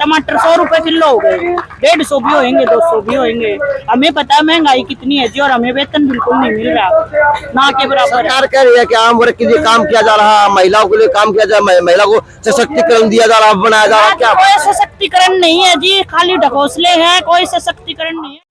टमाटर 100 रुपए किलो हो गए, 150 भी होंगे, 200 भी होंगे। हमें पता है महंगाई कितनी है जी, और हमें वेतन बिल्कुल नहीं मिल रहा, ना के बराबर। सरकार कह रही है कि आम वर्ग के लिए काम किया जा रहा, महिलाओं के लिए काम किया जा रहा, महिला को सशक्तिकरण दिया जा रहा, बनाया जा रहा। क्या कोई सशक्तिकरण नहीं है जी, खाली ढकोसले हैं, कोई सशक्तिकरण नहीं है।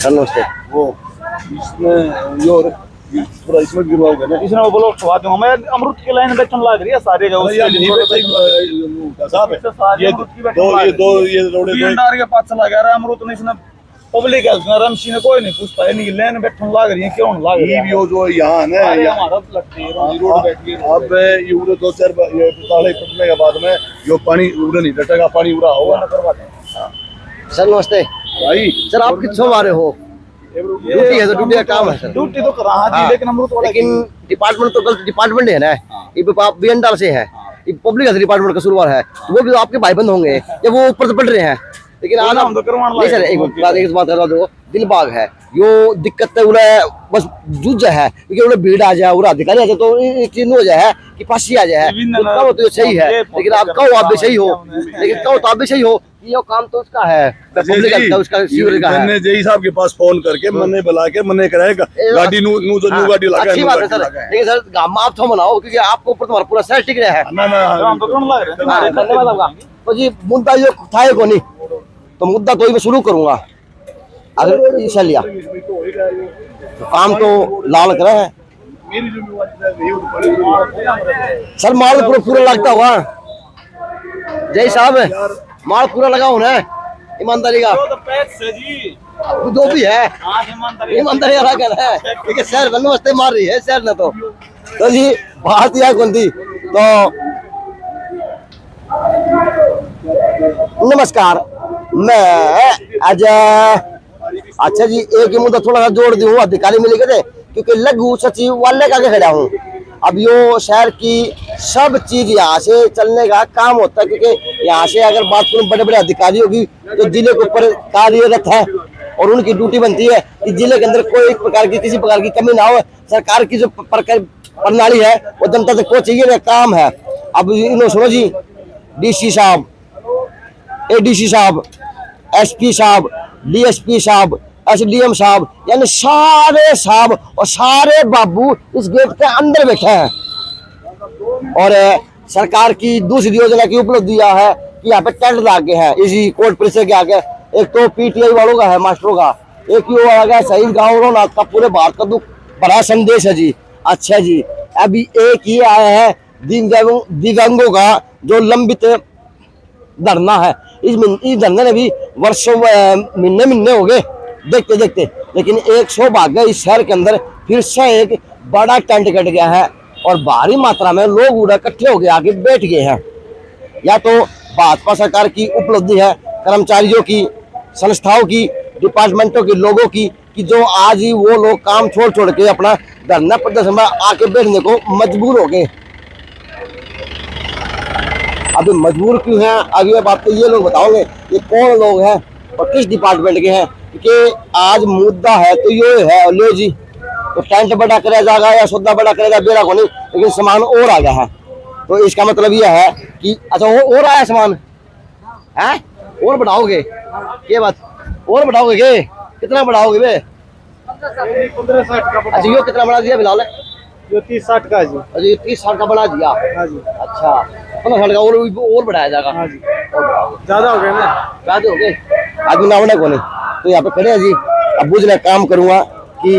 नमस्ते। वो इसमें जो पूरा इसमें गिरवाओगे ना, इसने वो बोलो छुआ दूंगा मैं। अमरूद की लाइन बेचने लग रही है सारे जगह। ये रोडे के पास चला गया अमरूद ने, इसने पब्लिक है रमशी ने कोई नहीं पूछता है, नहीं लाइन बैठने लग रही है, क्यों लग रही है? ये जो यहाँ ना हमारा लगती है रोड बैठ गई। अब ये उड़े 2-4 ताले पटने के बाद में जो पानी उड़े नहीं डटेगा, पानी उड़ा होगा ना करवाते हैं। सर नमस्ते भाई सर, आप कितने मारे हो? ड्यूटी है तो ड्यूटी का काम है सर। ड्यूटी तो कर रहा है लेकिन अमरूद वाला, लेकिन डिपार्टमेंट तो गलत डिपार्टमेंट है ना, ये बीएनडाल से है, ये पब्लिक हेल्थ डिपार्टमेंट का शुरुआत है, तो वो भी तो आपके भाई बंद होंगे या वो ऊपर से पढ़ रहे हैं। लेकिन आज हम तो करवाना नहीं सर, एक बात करवा दो, दिलबाग है यो दिक्कत है, उन्हें बस जूझ है क्योंकि उन्हें भीड़ आ जाए, उन्हें अधिकारी आ जाए तो एक चीज हो जाए कि फांसी आ जाए, तो कहो तो सही है। लेकिन आप कहो आप भी सही हो, लेकिन कहो तो आप भी सही हो, ये काम तो उसका है पब्लिक का, उसका सीवर का है। मैंने जेई साहब के पास फोन करके मन्ने बुला के मन्ने कराएगा गाड़ी गाड़ी लगा। अच्छी बात है सर, लेकिन सर गांव आप तो मनाओ क्योंकि आपको ऊपर तुम्हारा पूरा शहर टिक रहा है। हम तो कौन लग रहे हैं। धन्यवाद आपका। तो जी मुद्दा ये था को नहीं, तो मुद्दा तो ही मैं शुरू करूंगा। अगर इसे लिया तो काम तो लाल करा है सर, माल पूरा लगता हुआ जय साहब, माल पूरा लगा होना है ईमानदारी का, जो भी है ईमानदारी वाला कहना है, क्योंकि शहर बनवास्ते मार रही है शहर ने। तो जी बात यह कौन थी, तो नमस्कार, मैं आज अच्छा जी एक ही मुद्दा थोड़ा सा जोड़ दी हूँ, अधिकारी मिले थे क्योंकि लघु सचिव वाले का खड़ा हूँ। अब यो शहर की सब चीज यहाँ से चलने का काम होता है, क्योंकि यहाँ से अगर बात करूँ बड़े बड़े अधिकारी होगी जो जिले के ऊपर कार्यरत है और उनकी ड्यूटी बनती है कि जिले के अंदर कोई प्रकार की किसी प्रकार की कमी ना हो। सरकार की जो प्रणाली है वो जनता तक पहुंचे, ये काम है। अब इन्होंने सुनो जी, डीसी साहब, एडीसी साहब, एसपी साहब, डीएसपी साहब, एसडीएम साहब, यानी सारे साहब और सारे बाबू इस गेट के अंदर बैठे हैं। और सरकार की दूसरी योजना की उपलब्धियां है कि यहाँ पे टेंट लागे हैं इसी कोर्ट परिसर के आगे। एक तो पीटीआई वालों का है, मास्टरों का, एक ही आ गया शहीद गाँव रोना का, पूरे भारत का दुख बड़ा संदेश है जी। अच्छा जी, अभी एक ही आया है दिव्यांगों का जो लंबित धरना है। इस धरने में भी वर्षों महीने हो गए देखते देखते, लेकिन एक सौभाग्य इस शहर के अंदर फिर से एक बड़ा टेंट कट गया है और भारी मात्रा में लोग उड़ा इकट्ठे हो गए आगे बैठ गए हैं। या तो भाजपा सरकार की उपलब्धि है, कर्मचारियों की, संस्थाओं की, डिपार्टमेंटों के लोगों की, कि जो आज ही वो लोग काम छोड़ के अपना धरना प्रदर्शन में आके बैठने को मजबूर हो गए। अभी मजबूर क्यों हैं, अब ये बात तो ये लोग बताओगे, ये कौन लोग हैं और किस डिपार्टमेंट के हैं, क्योंकि आज मुद्दा है तो ये है लो जी, तो टेंट बड़ा कराया जाएगा या सौदा बड़ा कराया जाएगा बेरा को नहीं, लेकिन सामान और आ गया है। तो इसका मतलब यह है कि अच्छा और आया सामान है, और बढ़ाओगे ये बात, और बढ़ाओगे के कितना बढ़ाओगे बे? 15-60 का। अच्छा ये कितना बढ़ा दिया फिलहाल? जो 30-60 का जी। अच्छा ये 30-60 का बढ़ा दिया। हाँ जी। अच्छा 15-60 का और बढ़ाया जाएगा। हाँ जी, ज्यादा हो गए ना, ज्यादा हो गए। आदमी नावना को नहीं, तो यहाँ पे खड़े हैं जी। अब बुझने काम करूंगा कि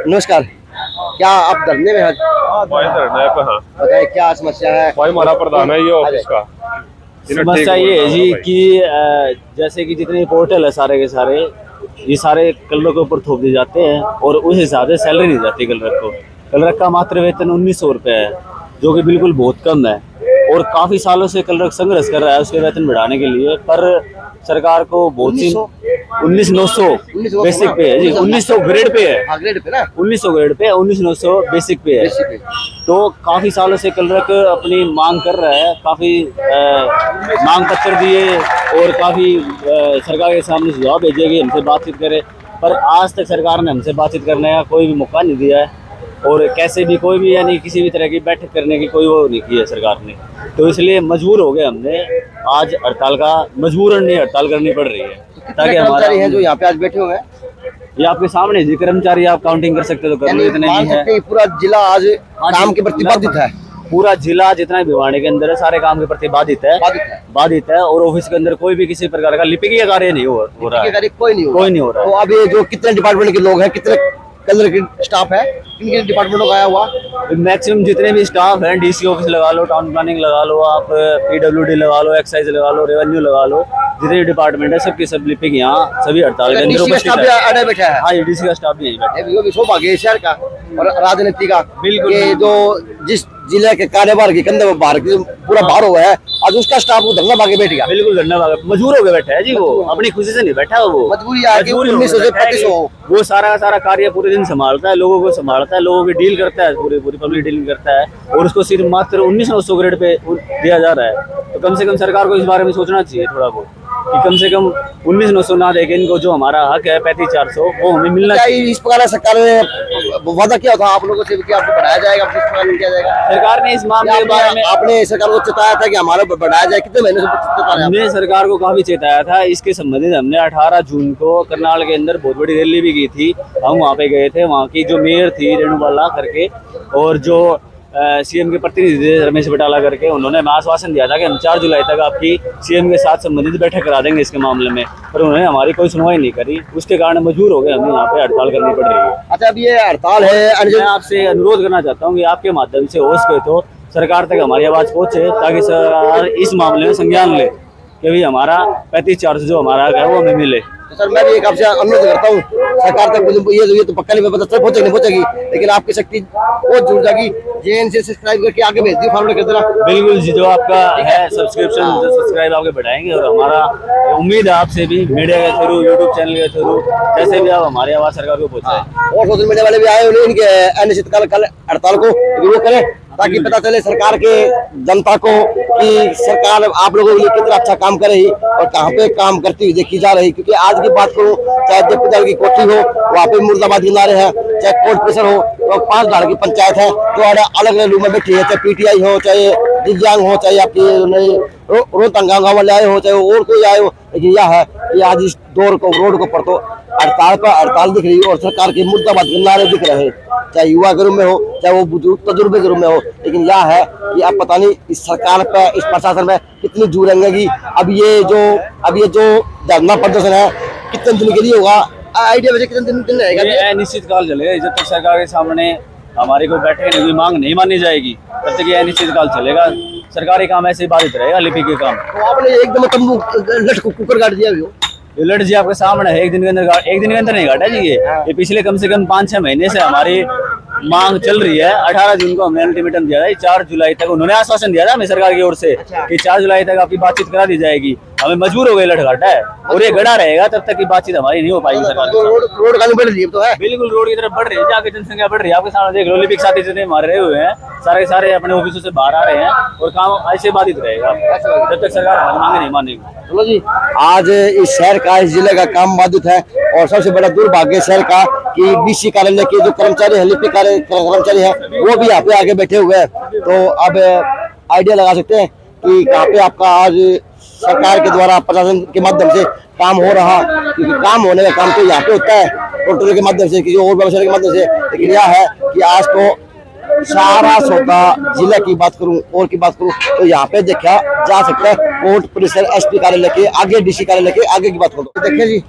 नमस्कार, क्या आप धरने में हैं? बताइए क्या समस्या है? भाई हमारा प्रधान है ये ऑफिस का। समस्या ये है जी कि जैसे कि जितने पोर्टल है सारे के सारे, ये सारे कलर के ऊपर थोप दिए जाते हैं और उस हिसाब से सैलरी दी जाती है कलर को। कलर का मात्र वेतन 1900 रुपये है, जो कि बिल्कुल बहुत कम है और काफ़ी सालों से कलर संघर्ष कर रहा है उसके वेतन बढ़ाने के लिए, पर सरकार को बहुत सी 19,900 बेसिक पे है जी, 1900 ग्रेड पे है, 1900 ग्रेड पे है, 19,900 बेसिक पे है। तो काफ़ी सालों से क्लर्क अपनी मांग कर रहा है, काफ़ी मांग पत्र दिए और काफ़ी सरकार के सामने सुझाव भेजे कि हमसे बातचीत करें, पर आज तक सरकार ने हमसे बातचीत करने का कोई भी मौका नहीं दिया है और कैसे भी कोई भी यानी किसी भी तरह की बैठक करने की कोई वो नहीं की है सरकार ने। तो इसलिए मजबूर हो गए हमने आज हड़ताल का, मजबूरन नहीं हड़ताल करनी पड़ रही है ताकि हमारा है जो यहाँ पे आज बैठे हुए हैं। ये आपके सामने जी कर्मचारी, आप काउंटिंग कर सकते हो तो कर लो, इतने मान भी है। सकते हैं पूरा जिला आज काम के प्रति बाधित है। पूरा जिला जितना भिवाड़ी के अंदर है सारे काम के प्रति बाधित है और ऑफिस के अंदर कोई भी किसी प्रकार का लिपिकीय कार्य नहीं हो रहा है, कोई नहीं हो रहा। तो अब ये जो कितने डिपार्टमेंट के लोग हैं, कितने कलर के स्टाफ है, किन डिपार्टमेंटों का आया हुआ? मैक्सिमम जितने भी स्टाफ हैं, डीसी ऑफिस लगा लो, टाउन प्लानिंग लगा लो, आप पीडब्ल्यूडी लगा लो, एक्साइज लगा लो, रेवेन्यू लगा लो, जितने डिपार्टमेंट है सबकी सब लिपिक यहाँ सभी हड़ताल के अंदर उपस्थित है। बैठा है। हाँ, डीसी का स्टाफ भी यहीं बैठा है। वो भी सौभाग्य है शहर का और राजनीति का। बिल्कुल। ये जो जिस जिले के कार्यभार के कंधे में बाहर पूरा भार हुआ है, आज उसका स्टाफ को धरना भागे बैठ गया। बिल्कुल धन्यवाद, मजबूर हो गए बैठा है जी, वो अपनी खुशी से नहीं बैठा है, वो मजबूरी है कि 1900 से 2500 वो सारा कार्य पूरे दिन संभालता है, लोगों को संभालता है, लोगों की डील करता है, पूरी पब्लिक डीलिंग करता है और उसको सिर्फ मात्र 1900 ग्रेड पे दिया जा रहा है। तो कम से कम सरकार को इस बारे में सोचना चाहिए थोड़ा बहुत कि कम से कम 1900 ना देके इनको जो हमारा हक है 3500 वो हमें मिलना चाहिए। इस प्रकार सरकार ने वादा किया था आप लोगों से कि आपको बढ़ाया जाएगा, किस प्रकार किया जाएगा? सरकार ने इस मामले के बारे में आपने सरकार को चेताया था कि हमारा बढ़ाया जाए, कितने महीने से चेता रहे हैं? हमने सरकार को काफी चेताया था। इसके संबंधित हमने 18 जून को करनाल के अंदर बहुत बड़ी रैली भी की थी। हम वहाँ पे गए थे, वहाँ की जो मेयर थी रेणुबाला करके और जो सीएम के प्रतिनिधि थे रमेश बटाला करके, उन्होंने हमें आश्वासन दिया था कि हम 4 जुलाई तक आपकी सीएम के साथ संबंधित बैठक करा देंगे इसके मामले में, पर उन्होंने हमारी कोई सुनवाई नहीं करी। उसके कारण मजबूर हो गए, हमें यहाँ पे हड़ताल करनी पड़ रही है। अच्छा, अब ये हड़ताल है, मैं आपसे अनुरोध करना चाहता हूँ कि आपके माध्यम से हो सके तो सरकार तक हमारी आवाज़ पहुँचे ताकि सरकार इस मामले में संज्ञान ले कि भाई हमारा 3500 जो हमारा हक है वो हमें मिले। तो सर मैं भी एक आपसे अनुरोध करता हूँ सरकार तक, ये तो पक्का नहीं पता चल पहुंचेगी नहीं पहुंचेगी, लेकिन आपकी शक्ति बहुत जुड़ जाएगी। जेएन से सब्सक्राइब करके आगे भेज दियो, फॉरवर्ड कर देना। बिल्कुल जी, जो आपका है सब्सक्रिप्शन सब्सक्राइब आगे बढ़ाएंगे और हमारा उम्मीद है आपसे भी मीडिया के थ्रू, यूट्यूब चैनल के थ्रू, जैसे भी आप हमारी आवाज़ सरकार को पहुँचाएं। और सोशल मीडिया वाले भी आए उन्हें इनके अनिश्चितकाल हड़ताल को वो करें ताकि पता चले सरकार के जनता को कि सरकार आप लोगों के लिए कितना अच्छा काम कर रही और कहाँ पे काम करती हुई देखी जा रही। क्योंकि आज की बात करूँ, चाहे जयपुर की कोठी हो, वहाँ पे मुर्दाबाद के नारे हैं, चाहे कोर्ट प्रेशर हो, तो 5 गाड़ की पंचायत है जो अलग अलग रूम में बैठी है, चाहे पीटीआई हो, चाहे दिव्यांग हो, चाहे आपकी रोहतांग गाँव वाले आए हो, चाहे और कोई आए हो, लेकिन यह है कि आज इस दौर को रोड को पर तो हड़ताल पर हड़ताल दिख रही और सरकार के मुर्दाबाद के नारे दिख रहे, चाहे युवा के रूप में हो, चाहे वो बुजुर्ग तजुर्बे के रूप में हो। लेकिन यह है कि अब पता नहीं इस सरकार पे, इस प्रशासन में कितनी जू रहेंगी। अब ये जो धरना प्रदर्शन है कितने दिन के लिए होगा, आइडिया वैसे कितने दिन रहेगा? अनिश्चित काल चलेगा, जब तक सरकार के सामने हमारी कोई बैठक कोई मांग नहीं मानी जाएगी तब तक ये अनिश्चित काल चलेगा। सरकारी काम ऐसे ही बाधित रहेगा, लिपि के काम। तो आपने एकदम तंबू लट कुकर काट दिया भी हो? ये लट जी आपके सामने है, एक दिन के अंदर नहीं काटा जी। ये पिछले कम से कम 5-6 महीने से हमारी मांग चल रही है। 18 जून को हमने अल्टीमेटम दिया था, 4 जुलाई तक उन्होंने आश्वासन दिया था हमें सरकार की ओर से कि 4 जुलाई तक आपकी बातचीत करा दी जाएगी। हमें मजबूर हो गए, लट घाटा है और ये गड़ा रहेगा तब तक की बातचीत हमारी नहीं हो पाएगी सरकार के साथ। रोड गाली बढ़ रही है तो है, बिल्कुल रोड की तरफ बढ़ रही है, जाके जनसंख्या बढ़ रही है। आपके सामने देख लो, लिपिक साथी जितने मार रहे हुए हैं सारे अपने ऑफिसों से बाहर आ रहे हैं और काम ऐसे बाधित रहेगा जब तक सरकार हमारी मांगे नहीं मानेगी। चलो जी, आज इस शहर का, इस जिले का काम बाधित है और सबसे बड़ा दुर्भाग्य शहर का कि डीसी कार्यालय के जो कर्मचारी है, लिपिक कर्मचारी है, वो भी यहाँ पे आगे बैठे हुए हैं। तो अब आइडिया लगा सकते हैं कि कहाँ पे आपका आज सरकार के द्वारा प्रशासन के माध्यम से काम हो रहा, क्योंकि काम होने का काम तो यहाँ पे होता है पोर्टल के माध्यम से, किसी और व्यवसाय के माध्यम से। लेकिन यह है कि आज तो सारा सौदा जिले की बात करूं और की बात करूं तो यहाँ पे देखा जा सकता है कोर्ट परिसर, एसपी कार्यालय के आगे, डीसी कार्यालय के आगे की बात करूं तो देखिए जी,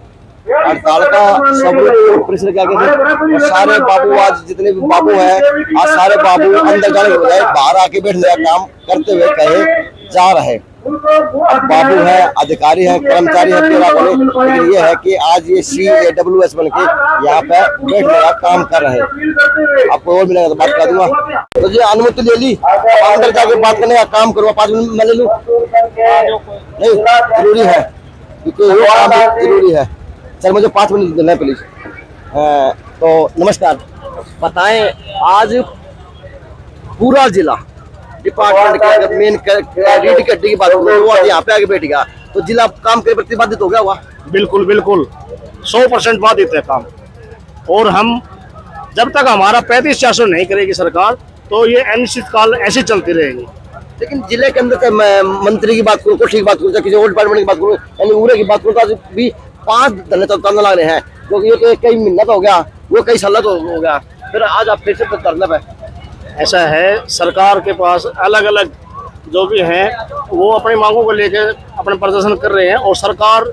हड़ताल का सब कोर्ट परिसर के आगे से सारे बाबू, आज जितने भी बाबू हैं, आज सारे बाबू अंदर जाने के बजाय बाहर आके बैठने का काम करते हुए कहे जा रहे। अब बाबू है, अधिकारी है, कर्मचारी है, पेरा वाले, लेकिन ये है कि आज ये CAWS बन के यहाँ पे बैठने का काम कर रहे हैं। आपको और मिलेगा तो बात कर दूंगा। तो जी अनुमति ले ली, अंदर जाके बात करने का काम करूँगा, 5 मिनट मैं ले लूँ? नहीं, जरूरी है क्योंकि वो काम जरूरी है। सर मुझे 5 मिनट देना है प्लीज। तो नमस्कार, बताएं आज पूरा जिला डिपार्टमेंट के अगर मेन रीड गड्डी की बात करें वो आज यहाँ पे आके बैठ गया तो जिला काम के प्रति बाधित हो गया हुआ। बिल्कुल बिल्कुल 100% बाधित है काम। और हम जब तक हमारा 35-400 नहीं करेगी सरकार तो ये अनिश्चित काल ऐसे चलती रहेगी। लेकिन जिले के अंदर मैं मंत्री की बात करूँ, कोठी की बात करूँ, किसी और डिपार्टमेंट की बात करूँ, यानी उरे की बात करूँ तो आज भी 5 धरने तो ताना लग रहे हैं, क्योंकि ये तो कई महीना तो हो गया, वो कई साल तो हो गया, फिर आज आप फिर से धरने पे। ऐसा है सरकार के पास अलग अलग जो भी हैं वो अपनी मांगों को लेकर अपने प्रदर्शन कर रहे हैं और सरकार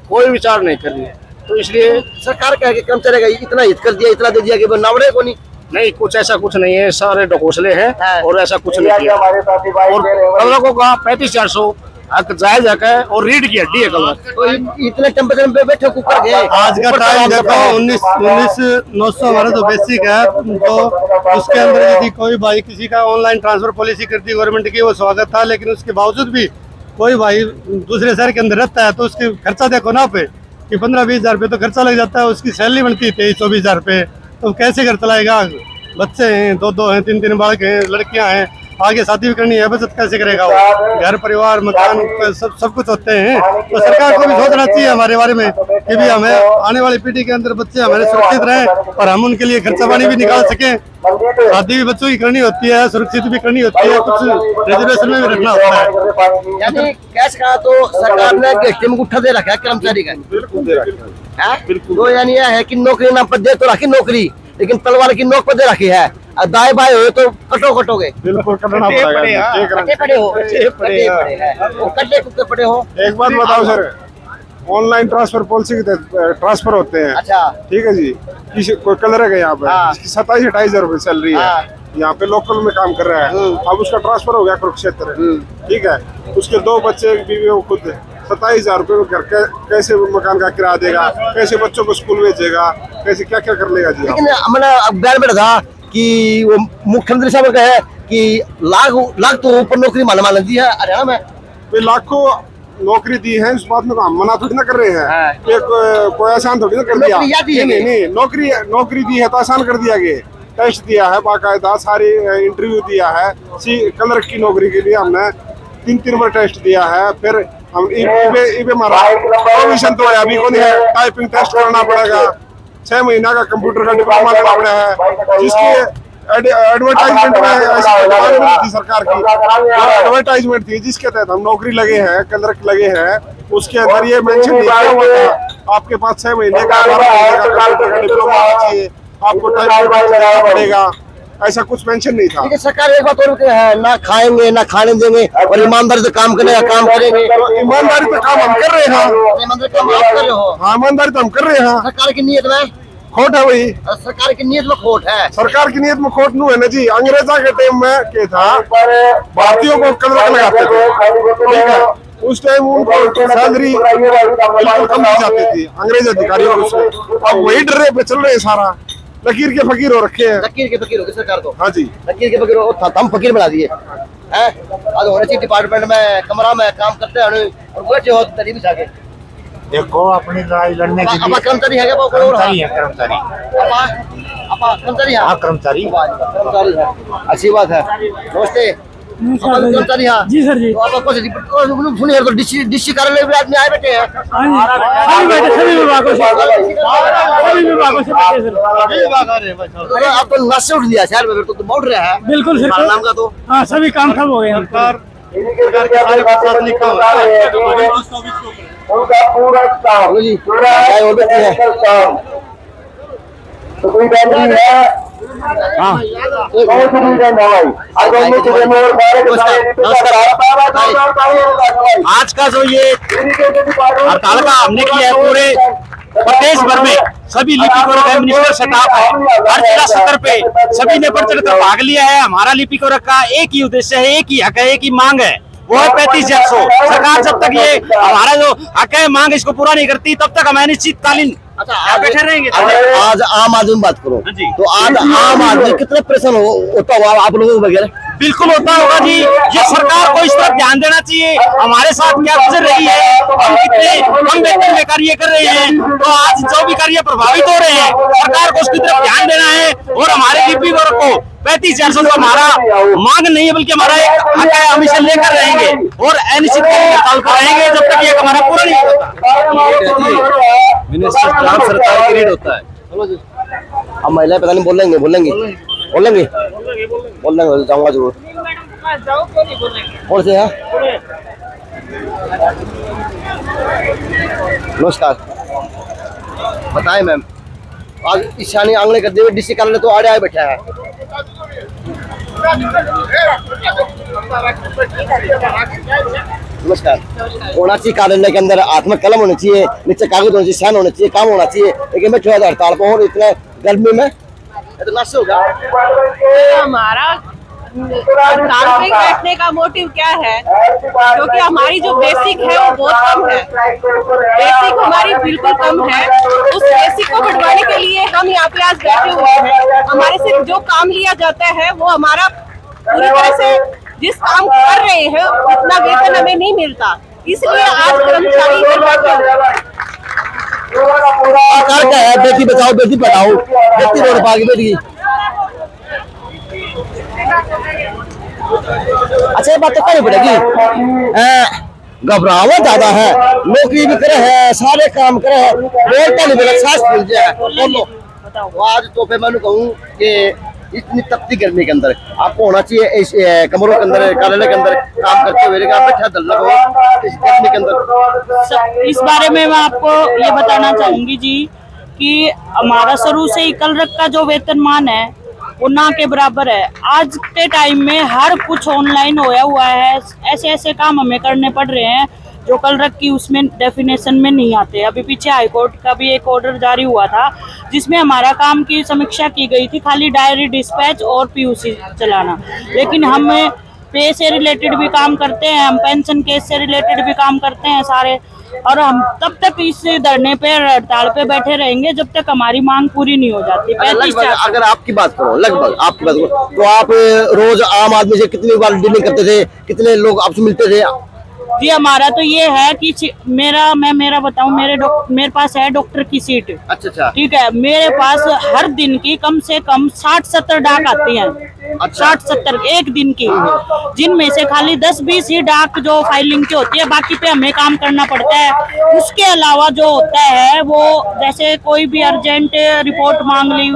कोई विचार नहीं कर रही है। तो इसलिए सरकार कह के कर्मचारी का इतना हित कर दिया, इतना दे दिया कि वो नावड़े को नहीं कुछ ऐसा कुछ नहीं है, सारे ढकोसले हैं और ऐसा कुछ नहीं किया। और कलरकों का 35-400 हक जायज हक है और रीढ़ की हड्डी है कलर। तो इतने टेम्परेचर पे बैठे कुकर गए। आज का टाइम देखो 19,900 हमारा जो बेसिक है तो उसके अंदर यदि कोई भाई किसी का ऑनलाइन ट्रांसफर पॉलिसी कर दी गवर्नमेंट की वो स्वागत था, लेकिन उसके बावजूद भी कोई भाई दूसरे शहर के अंदर रहता है तो उसके खर्चा देखो ना पे कि 15-20 हज़ार रुपये तो खर्चा लग जाता है। उसकी सैलरी बनती है 23-24 हज़ार रुपये, तो कैसे घर चलाएगा? बच्चे हैं, 2-2 हैं, 3-3 बालक हैं, लड़कियां हैं, आगे शादी भी करनी है, बचत कैसे करेगा वो? घर परिवार मकान सब कुछ होते हैं। तो सरकार को भी सोचना चाहिए हमारे बारे में कि भी हमें आने वाली पीढ़ी के अंदर बच्चे हमारे सुरक्षित रहें और हम उनके लिए खर्चा पानी भी निकाल सकें। शादी भी बच्चों की करनी होती है, सुरक्षित भी करनी होती है, कुछ रिजर्वेशन में भी रखना होता है। यानी कैश का तो सरकार ने गेस्टे में उठा दे रखा है कर्मचारी का। बिल्कुल दे रखा है। बिल्कुल। तो यानी यह है कि नौकरी नाम पर दे तो रखी नौकरी, लेकिन तलवार की नोक पर दे रखी है। दाएं बाएं हो तो कटोगे। बिल्कुल कटना पड़ेगा। कट्टे पड़े हो, कट्टे कुत्ते पड़े हो। एक बात बताओ सर, ऑनलाइन ट्रांसफर पॉलिसी के तहत ट्रांसफर होते हैं, अच्छा ठीक है जी। किसी कोई कलर है यहाँ पे जिसकी 27-28 हज़ार रुपये सैलरी है, यहाँ पे लोकल में काम कर रहा है, अब उसका ट्रांसफर हो गया कुरुक्षेत्र, ठीक है। उसके 2 बच्चे, एक बीवी, वो खुद 27 हज़ार रुपये में घर कैसे मकान का किराया देगा, कैसे बच्चों को स्कूल भेजेगा, कैसे क्या क्या कर लेगा जी। लेकिन मैंने बयान में था कि वो मुख्यमंत्री साहब का है कि लाख तो ऊपर नौकरी मान दी है हरियाणा में। लाखों नौकरी दी है, इस बात में हम मना थोड़ी ना कर रहे हैं कि कोई आसान थोड़ी ना कर दिया। नहीं, नौकरी दी है तो आसान कर दिया गया। टेस्ट दिया है बाकायदा, सारी इंटरव्यू दिया है। कलर की नौकरी के लिए हमने 3 बार टेस्ट दिया है। फिर हम इबे मारा प्रोविजन तो है, अभी कौन है, टाइपिंग टेस्ट करना पड़ेगा, 6 महीना का कंप्यूटर का डिप्लोमा करना पड़ा है, जिसकी एडवर्टाइजमेंट में थी सरकार की, एडवर्टाइजमेंट थी जिसके तहत हम नौकरी लगे हैं, क्लर्क लगे हैं, उसके अंदर ये मेंशन नहीं किया हुआ था आपके पास 6 महीने का डिप्लोमा चाहिए, आपको टाइपिंग पड़ेगा, ऐसा कुछ मेंशन नहीं था। लेकिन सरकार एक बात और है, ना खाएंगे ना खाने देंगे और ईमानदारी से काम करने का काम करेंगे। ईमानदारी पे काम हम कर रहे हैं। ईमानदारी काम आप कर रहे हो। हाँ, ईमानदारी तो हम कर रहे हैं। सरकार की नीयत में खोट है वही, सरकार की नीयत में खोट है। सरकार की नीयत में खोट नहीं है ना जी। अंग्रेजा के टाइम में क्या था, भारतीयों को कलर लगाते थे, ठीक है। उस टाइम उनको सैलरी बिल्कुल कम दी जाती थी अंग्रेज अधिकारियों को। अब वही डरे पे चल रहे हैं, सारा लकीर के फकीर हो रखे हैं। लकीर के फकीर हो गए सरकार तो। हाँ जी, लकीर के फकीर हो, हम फकीर बना दिए हैं। आज होने चाहिए डिपार्टमेंट में कमरा में काम करते हैं और बैठे हो तरीब जाके देखो अपनी लड़ाई लड़ने के लिए कर्मचारी है क्या? कर्मचारी है, कर्मचारी कर्मचारी है। हाँ कर्मचारी कर्मचारी है, अच्छी बात है। नमस्ते कर्मचारी हाँ जी सर जी। तो आप आपको सुनिए तो डिस्ट्रिक्ट कार्यालय में आदमी आए बैठे हैं। सभी विभागों से आप तो नशे उठ दिया शहर में, तो बहुत रहा है। बिल्कुल सर, नाम का तो हाँ सभी काम ठप हो गए हैं। उनका पूरा काम जी और बैठे हैं। तो कोई बात नहीं है। आज का जो ये हड़ताल का हमने किया है, पूरे प्रदेश भर में सभी लिपिक और एडमिनिस्ट्रेटिव स्टाफ है, हर जिला स्तर पे सभी ने बढ़ चढ़कर भाग लिया है। हमारा लिपिक और का एक ही उद्देश्य है, एक ही हक है, एक ही मांग है, वो है 3500। सरकार जब तक ये हमारा जो हक है, मांग इसको पूरा नहीं करती, तब तक हम अनिश्चितकालीन बैठे रहेंगे। आज आम आदमी बात करो तो आज आम आदमी कितना परेशान होता हुआ आप लोगों वगैरह? बिल्कुल होता होगा जी। ये सरकार को इस तरफ ध्यान देना चाहिए, हमारे साथ क्या गुजर रही है, हम कितने कम वेतन में कार्य कर रहे हैं, तो आज जो भी कार्य प्रभावित हो रहे हैं, सरकार को उसकी तरफ ध्यान देना है। और हमारे लिपि वर्ग को 35,400 तो हमारा मांग नहीं है, बल्कि हमारा एक हक है, हम इसे लेकर रहेंगे और अनिश्चित हड़ताल पर रहेंगे जब तक ये हमारा पूरा नहीं होता। मिनिस्टर सरकार की रीड होता है। अब महिलाएं पता नहीं बोलेंगे जाऊंगा जरूर। कौन से है? नमस्कार, बताएं मैम। आज ईशानी आंगले करते हुए डीसी कार्यालय तो आड़े आए बैठा है। नमस्कार। होना चाहिए कार्यालय के अंदर हाथ में कलम होनी चाहिए, नीचे कागज होना चाहिए, साइन होना चाहिए, काम होना चाहिए, लेकिन बैठे हुए हड़ताल पर और इतने गर्मी में ये तो नशे होगा। हमारा हड़ताल पे बैठने का मोटिव क्या है, क्योंकि हमारी जो बेसिक है वो बहुत कम है, बेसिक हमारी बिल्कुल कम है। उस बेसिक को बढ़वाने के लिए हम यहाँ पे आज बैठे हुए हैं। हमारे से जो काम लिया जाता है वो हमारा पूरी तरह से जिस काम कर रहे हैं उतना वेतन हमें नहीं मिलता, इसलिए आज कर्मचारी इधर बैठे हुए हैं। सरकार क्या है, बेटी बचाओ बेटी पढ़ाओ, बेटी रोड पागी बेटी। अच्छा ये बात तो करनी पड़ेगी। घबराहट ज्यादा है, नौकरी भी करे है, सारे काम करे है, बोलता नहीं बोला सांस फूल जाए। बोलो आज तो फिर मैं कहूँ कि इतनी तपती गर्मी के अंदर आपको होना चाहिए इस कमरों के अंदर, कार्यालय के अंदर काम करते हुए बैठा दल्ला हो इस गर्मी के अंदर। इस बारे में मैं आपको ये बताना चाहूंगी जी कि हमारा शुरू से ही कल रख का जो वेतनमान है वो ना के बराबर है। आज के टाइम में हर कुछ ऑनलाइन होया हुआ है, ऐसे ऐसे काम हमें करने पड़ रहे हैं जो कल रख की उसमें डेफिनेशन में नहीं आते। अभी पीछे हाईकोर्ट का भी एक ऑर्डर जारी हुआ था जिसमें हमारा काम की समीक्षा की गई थी, खाली डायरी डिस्पैच और पीयूसी चलाना, लेकिन हम पे से रिलेटेड भी काम करते हैं, हम पेंशन केस से रिलेटेड भी काम करते हैं सारे, और हम तब तक इस धरने पे हड़ताल पे बैठे रहेंगे जब तक हमारी मांग पूरी नहीं हो जाती। अगर आपकी बात करो, लगभग आपकी बात करो, तो आप रोज आम आदमी से कितनी बार डीलिंग करते थे, कितने लोग आपसे मिलते थे? जी हमारा तो ये है कि मेरा बताऊं, मेरे पास है डॉक्टर की सीट। अच्छा ठीक है, मेरे पास हर दिन की कम से कम 60-70 डाक आती हैं। 60-70 एक दिन की, जिनमें से खाली 10-20 ही डाक जो फाइलिंग की होती है, बाकी पे हमें काम करना पड़ता है। उसके अलावा जो होता है वो जैसे कोई भी अर्जेंट रिपोर्ट मांग ली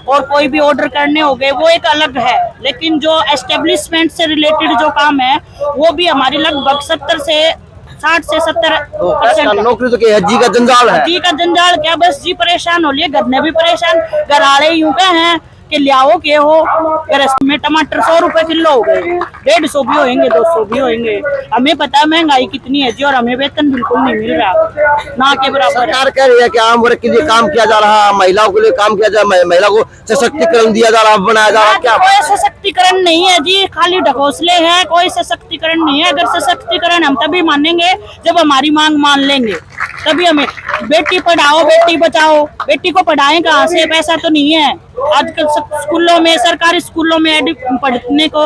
और कोई भी ऑर्डर करने हो गए वो एक अलग है, लेकिन जो एस्टेब्लिशमेंट से रिलेटेड जो काम है वो भी हमारी लगभग 60 से 70%। नौकरी तो क्या है, जी का जंजाल है। जी का जंजाल क्या, बस जी परेशान हो लिए, घर में भी परेशान, घराड़े यूं के हैं कि लियाओ के हो, में टमाटर 100 रुपए किलो हो गए, 150 भी होंगे, 200 भी होंगे। हमें पता है महंगाई कितनी है जी, और हमें वेतन बिल्कुल नहीं मिल रहा, ना के बराबर। सरकार कह रही है कि आम वर्ग के लिए काम किया जा रहा, महिलाओं के लिए काम किया जा रहा, महिला को सशक्तिकरण दिया जा रहा, बनाया जा रहा। क्या कोई सशक्तिकरण नहीं है जी, खाली ढकोसले हैं, कोई सशक्तिकरण नहीं है। अगर सशक्तिकरण हम तभी मानेंगे जब हमारी मांग मान लेंगे, तभी हमें बेटी पढ़ाओ बेटी बचाओ। बेटी को पढ़ाएं कहाँ से, पैसा तो नहीं है आजकल। स्कूलों में, सरकारी स्कूलों में पढ़ने को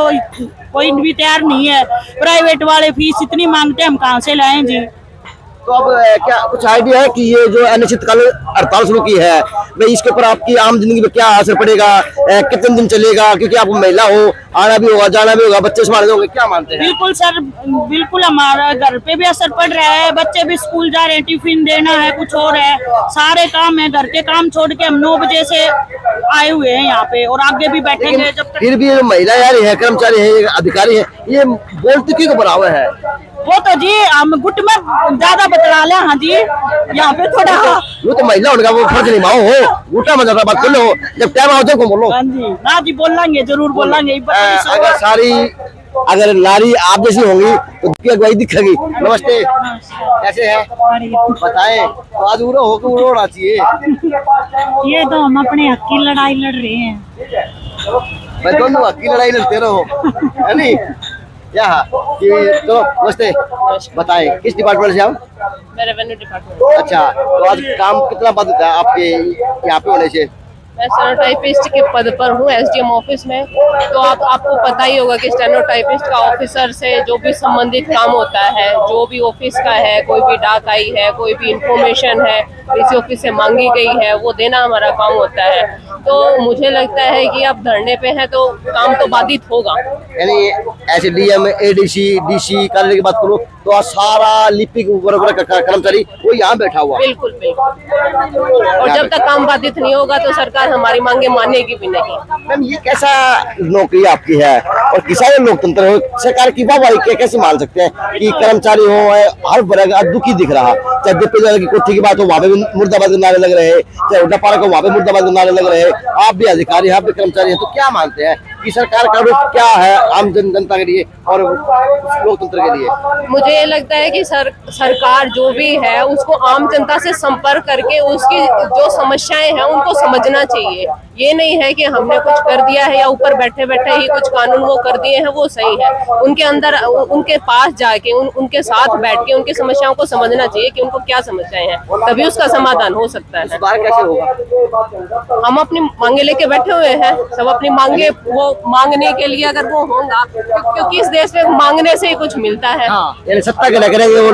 कोई भी तैयार नहीं है, प्राइवेट वाले फीस इतनी मांगते हैं, हम कहाँ से लाएं जी। तो अब क्या कुछ आइडिया है कि ये जो अनिश्चितकालीन हड़ताल शुरू की है भाई, इसके ऊपर आपकी आम जिंदगी में क्या असर पड़ेगा, कितने दिन चलेगा? क्योंकि आप महिला हो, आना भी होगा जाना भी होगा, बच्चे संभालने होंगे, क्या मानते हैं? बिल्कुल सर, बिल्कुल हमारा घर पे भी असर पड़ रहा है, बच्चे भी स्कूल जा रहे हैं, टिफिन देना है, कुछ और है, सारे काम है, घर के काम छोड़ के हम 9 बजे से आए हुए हैं यहाँ पे, और आगे भी बैठेंगे जब तक। फिर भी महिला यार है, कर्मचारी है, अधिकारी है, ये बोलती क्यों बराबर है? वो तो जी हम गुट में ज्यादा बतला ले। हाँ जी, यहाँ पे थोड़ा वो तो महिला होने का वो फर्ज नहीं माओ हो, गुटा में ज्यादा बात कर लो, जब टाइम आओ तो बोलो। हाँ जी, ना जी बोलेंगे, जरूर बोलेंगे। अगर नारी आप जैसी होंगी तो की अगुवाई दिखेगी। नमस्ते, कैसे हैं? बताएं, तो आज उड़ो हो के उड़ोना चाहिए। ये तो हम अपने हक की लड़ाई लड़ रहे हैं। मैं दोनों हक की लड़ाई लड़ते रहो, है नहीं? क्या तो नमस्ते, बताएं किस डिपार्टमेंट से आप? Revenue department. अच्छा, तो आज काम कितना बंद था आपके यहाँ पे होने से? मैं स्टेनोटाइपिस्ट के पद पर हूँ एसडीएम ऑफिस में। तो आपको पता ही होगा कि स्टेनोटाइपिस्ट का ऑफिसर से जो भी संबंधित काम होता है, जो भी ऑफिस का है, कोई भी डाक आई है, कोई भी इंफॉर्मेशन है किसी ऑफिस से मांगी गई है, वो देना हमारा काम होता है। तो मुझे लगता है कि अब धरने पे हैं तो काम तो बाधित होगा। यानी एसडीएम, एडीसी, डीसी कार्यालय की बात करो तो सारा लिपिक वर्ग का कर्मचारी वो यहाँ बैठा हुआ। बिल्कुल बिल्कुल। और जब तक काम बाधित नहीं होगा तो सरकार हमारी मांगे मानेगी भी नहीं। मैम ये कैसा नौकरी आपकी है और किसान लोकतंत्र हो, सरकार की वाहवाही कैसे मान सकते हैं कि कर्मचारी हो हर वर्ग दुखी दिख रहा, चाहे दिप्पी की कोठी की बात हो वहाँ पे मुर्दाबाद के नारे लग रहे हैं, चाहे उड्डापारा को वहाँ पे मुर्दाबाद के नारे लग रहे हैं। आप भी अधिकारी, आप भी कर्मचारी हैं, तो क्या मानते हैं कि सरकार का रूप क्या है आम जनता के लिए और लोकतंत्र के लिए? मुझे ये लगता है कि सरकार जो भी है उसको आम जनता से संपर्क करके उसकी जो समस्याएं हैं उनको समझना चाहिए। ये नहीं है कि हमने कुछ कर दिया है या ऊपर बैठे बैठे ही कुछ कानून वो कर दिए हैं वो सही है। उनके अंदर उनके पास जाके उनके साथ बैठ के उनकी समस्याओं को समझना चाहिए कि उनको क्या समस्याएं हैं, तभी उसका समाधान हो सकता है। इस बार कैसे होगा? हम अपनी मांगे लेके बैठे हुए हैं, सब अपनी मांगे वो मांगने के लिए अगर वो होगा, क्योंकि इस देश में मांगने से ही कुछ मिलता है। यानी सत्ता के करेंगे वो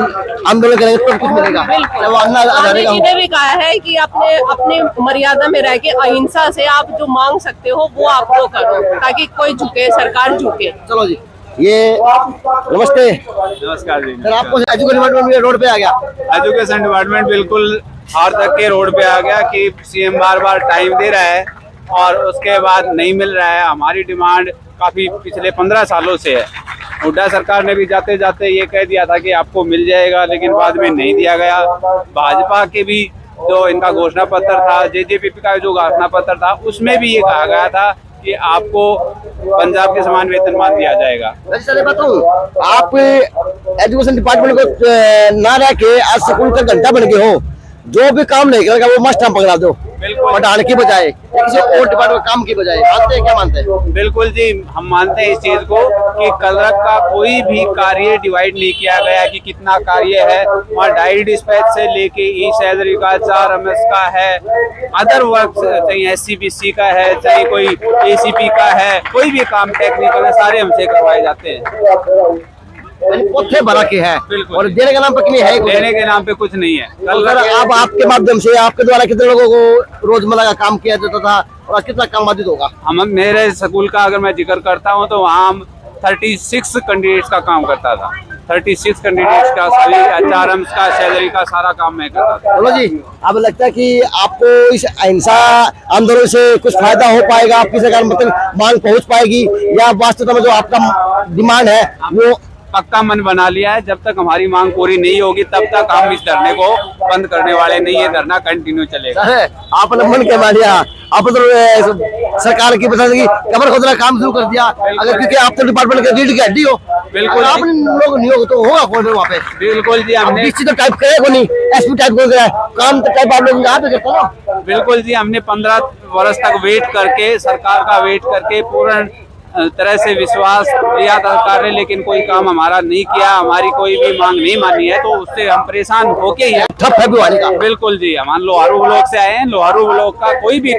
आंदोलन करेंगे तो कुछ मिलेगा। गांधी जी ने भी कहा है कि अपने मर्यादा में रह के अहिंसा से आप जो मांग सकते हो वो आप वो करो ताकि कोई झुके, सरकार झुके। चलो जी, ये नमस्ते। नमस्कार जी। सर आपको एजुकेशन डिपार्टमेंट रोड पे आ गया? एजुकेशन डिपार्टमेंट बिल्कुल हार तक के रोड पे आ गया कि सीएम बार बार टाइम दे रहा है और उसके बाद नहीं मिल रहा है। हमारी डिमांड काफी पिछले 15 सालों से है। हुड्डा सरकार ने भी जाते जाते ये कह दिया था कि आपको मिल जाएगा, लेकिन बाद में नहीं दिया गया। भाजपा के भी जो इनका घोषणा पत्र था, जेजेपी का जो घोषणा पत्र था, उसमें भी ये कहा गया था कि आपको पंजाब के समान वेतनमान दिया जाएगा। सर बताऊं, आप एजुकेशन डिपार्टमेंट को ना रह के आज स्कूल का घंटा बन गए हो, जो भी काम नहीं करेगा वो मस्ट हम पकड़ा दो, पढ़ाने की बजाय किसी और डिपार्टमेंट काम की बजाय। मानते हैं, क्या मानते हैं? बिल्कुल जी, हम मानते हैं इस चीज को कि कलरक का कोई भी कार्य डिवाइड नहीं किया गया कि कितना कार्य है। वहाँ डायरी डिस्पैच से लेके ई सैलरी का, 4MS का है, अदर वर्क चाहे SCBC का है, चाहे कोई ACP का है, कोई भी काम टेक्निकल है, सारे हमसे करवाए जाते हैं। पोथे भरा के है और देने के नाम पे नहीं है, देने के नाम पे कुछ नहीं है। कल अब आपके माध्यम से आपके द्वारा कितने लोगों को रोजमर्रा का काम किया जाता था और कितना काम बाधित होगा? हम मेरे स्कूल का अगर मैं जिक्र करता हूँ तो वहाँ हम 36 कैंडिडेट्स का काम करता था। 36 कैंडिडेट्स का सभी HRMs का, सैलरी का सारा काम मैं करता था। बोलो जी, अब लगता है कि आपको इस अहिंसा आंदोलन से कुछ फायदा हो पाएगा? आपकी सरकार मतलब मांग पहुंच पाएगी या वास्तव में जो आपका डिमांड है वो? पक्का मन बना लिया है, जब तक हमारी मांग पूरी नहीं होगी तब तक हम इस धरने को बंद करने वाले नहीं है। धरना कंटिन्यू चलेगा। आपने मन के मान लिया, आप तो सरकार की बता देगी कमर खोदना काम शुरू कर दिया। अगर क्योंकि आप तो डिपार्टमेंट के रीढ़ की हड्डी हो, बिल्कुल आपने लोग नहीं होगा तो होगा कौन वहाँ पे? बिल्कुल जी, हमने तो टाइप करेगा नहीं, SP टाइप कर है काम तो टाइप आप लोग यहाँ पे करते हो। बिल्कुल जी, हमने 15 वर्ष तक वेट करके, सरकार का वेट करके पूर्ण तरह से विश्वास लिया था सरकार ने, लेकिन कोई काम हमारा नहीं किया, हमारी कोई भी मांग नहीं मानी है, तो उससे हम परेशान होके ही ठप है भिवानी का। बिल्कुल जी, हम लोहारू ब्लॉक से आए हैं। लोहारू ब्लॉक का कोई भी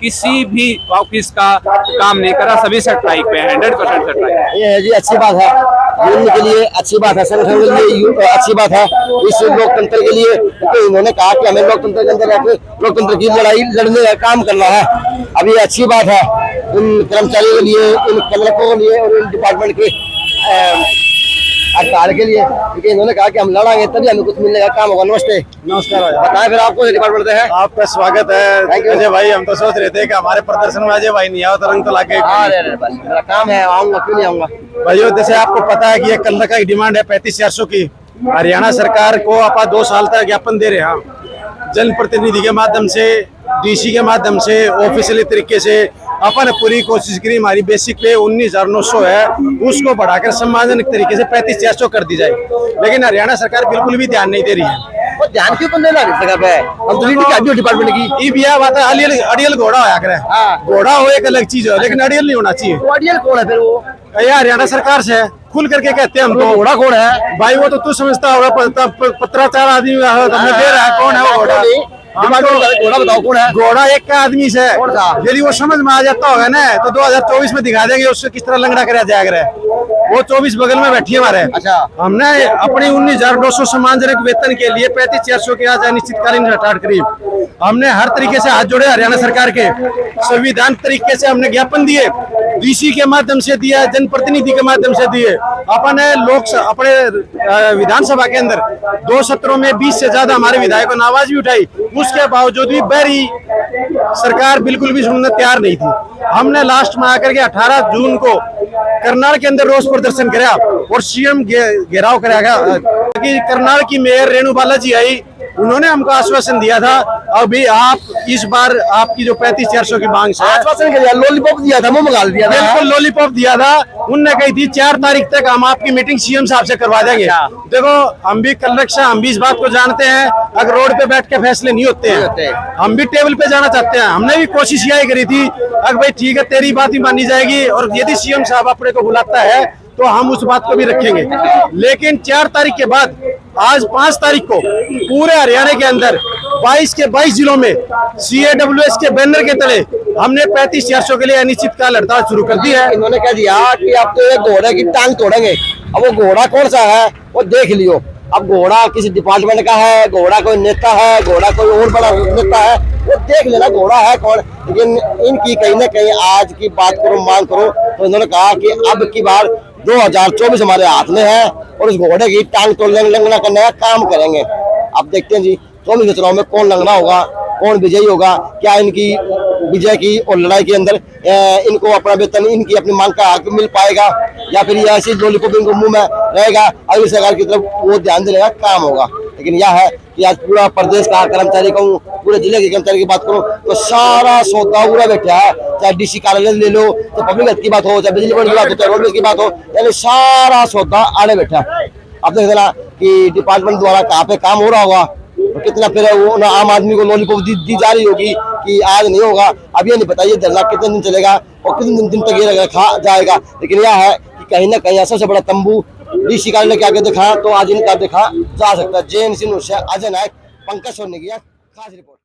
किसी भी ऑफिस का काम नहीं करा, सभी स्ट्राइक पे 100% स्ट्राइक। ये है जी, अच्छी बात है, यूनियन के लिए अच्छी बात है, संगठन के लिए अच्छी बात है, इस लोकतंत्र के लिए। तो इन्होंने कहा कि हमें लोकतंत्र के अंदर लोकतंत्र की लड़ाई लड़ने का काम करना है। अब ये अच्छी बात है इन कर्मचारियों के लिए, इन कलरकों के लिए और इन डिपार्टमेंट के हड़ताल के लिए, क्योंकि इन्होंने कहा कि हम लड़ाएंगे तभी हमें कुछ मिलने का काम होगा। नमस्ते। नमस्कार। बताएं फिर आपको डिपार्टमेंट से है? आपका स्वागत है अजय भाई। हम तो सोच रहे थे कि हमारे प्रदर्शन में अजय भाई नहीं आओ तो रंग तो लाके। अरे बस मेरा काम है, आऊंगा, क्यों नहीं आऊंगा भाइयों। जैसे आपको पता है कि ये कल का डिमांड है 35,400 की। हरियाणा सरकार को आप 2 साल तक ज्ञापन दे रहे हैं, जनप्रतिनिधि के माध्यम से, DC के माध्यम से, ऑफिशियली तरीके से अपन पूरी कोशिश करी। हमारी बेसिक पे 19,900 है, उसको बढ़ाकर सम्मानजनक तरीके से 35,400 कर दी जाए, लेकिन हरियाणा सरकार बिल्कुल भी ध्यान नहीं दे रही है। वो ध्यान क्यों नहीं दे रही सरकार पे? हम तो डिपार्टमेंट की ई बिया बात है, अड़ियल घोड़ा होया करे। घोड़ा हो एक अलग चीज है, लेकिन अड़ियल नहीं होना चाहिए। अड़ियल कौन है फिर? वो हरियाणा सरकार से खुल करके कहते हैं हम तो। घोड़ा कौन है भाई? वो तो तू समझता होगा, पत्राचार आदमी हमें दे रहा है, कौन है वो घोड़ा? घोड़ा बताओ कौन है? घोड़ा एक का आदमी से कौन सा? यदि वो समझ में आ जाता होगा ना तो 2024 में दिखा देंगे उससे किस तरह लंगड़ा कराया जाएगा। वो 24 बगल में बैठी है हमारे। अच्छा। हमने अपनी 19,200 सम्मानजनक वेतन के लिए 35,400 के आज अनिश्चितकालीन हड़ताल करी। हमने हर तरीके से हाथ जोड़े हरियाणा सरकार के, संविधान तरीके से हमने ज्ञापन दिए, डीसी के माध्यम से दिया, जनप्रतिनिधि के माध्यम से दिए। अपने अपने विधानसभा के अंदर 2 सत्रों में 20 से ज्यादा हमारे विधायकों ने आवाज भी उठाई, उसके बावजूद भी बहरी सरकार बिल्कुल भी सुनने तैयार नहीं थी। हमने लास्ट में आकर के 18 जून को करनाल के अंदर रोष प्रदर्शन कराया और सीएम घेराव कराया गया कि करनाल की मेयर रेणु बालाजी आई, उन्होंने हमको आश्वासन दिया था अभी आप इस बार आपकी जो 35,400 की मांग है, आश्वासन दिया, लॉलीपॉप दिया था, मुंह में गाल दिया था, बिल्कुल लॉलीपॉप दिया था। उनने कही थी 4 तारीख तक हम आपकी मीटिंग सीएम साहब से करवा देंगे। देखो हम भी कल रक्षा, हम भी इस बात को जानते हैं, अगर रोड पे बैठ के फैसले नहीं होते हैं, हम भी टेबल पे जाना चाहते हैं। हमने भी कोशिश यही करी थी, अगर भाई ठीक है तेरी बात ही मानी जाएगी और यदि सीएम साहब अपने को बुलाता है तो हम उस बात को भी रखेंगे। लेकिन 4 तारीख के बाद आज 5 तारीख को पूरे हरियाणा के अंदर 22 के 22 जिलों में CAWS के बैनर के तले हमने 35,400 के लिए अनिश्चितकाल हड़ताल शुरू कर दी है। इन्होंने कह दिया कि अब तो ये घोड़े की टांग तोड़ेंगे। अब वो घोड़ा कौन सा है वो देख लियो। अब घोड़ा किसी डिपार्टमेंट का है, घोड़ा कोई नेता है, घोड़ा कोई और बड़ा नेता है, वो देख लेना घोड़ा है कौन। लेकिन इनकी कहीं ना कहीं आज की बात करो, मांग करो, तो इन्होंने कहा कि अब की बार 2024 हमारे हाथ में है और उस घोड़े की टांग तोड़ने लंगड़ा करने का काम करेंगे। अब देखते हैं जी 24 चुनाव में कौन लंगड़ा होगा, कौन विजयी होगा, क्या इनकी विजय की और लड़ाई के अंदर इनको अपना वेतन, इनकी अपनी मांग का हक मिल पाएगा या फिर ये ऐसी लॉलीपॉप इनको मुंह में रहेगा, अगली सरकार की तरफ वो ध्यान देने का काम होगा। लेकिन यह है कि आज पूरा प्रदेश का कर्मचारी कहूँ, पूरे जिले के कर्मचारी की बात करूँ तो सारा सौदा पूरा बैठा है। चाहे डीसी कार्यालय ले लो, चाहे पब्लिक हेल्थ की बात हो, चाहे बिजली बोर्ड की बात हो, चाहे रोडवेज की बात हो, यानी सारा सौदा आड़े बैठा है। अब देख देना कि डिपार्टमेंट द्वारा कहाँ पे काम हो रहा होगा, कितना फिर वो आम आदमी को लॉलीपॉप दी जा रही होगी कि आज नहीं होगा। अब ये नहीं पता ये धरना कितने दिन चलेगा और कितने दिन तक ये रखा जाएगा। लेकिन यह है कि कहीं ना कहीं सबसे बड़ा तंबू डीसी कार्यालय के आगे दिखा तो आज इनका देखा जा सकता है। JNC न्यूज़ से अजय नायक, पंकज सोनी की खास रिपोर्ट।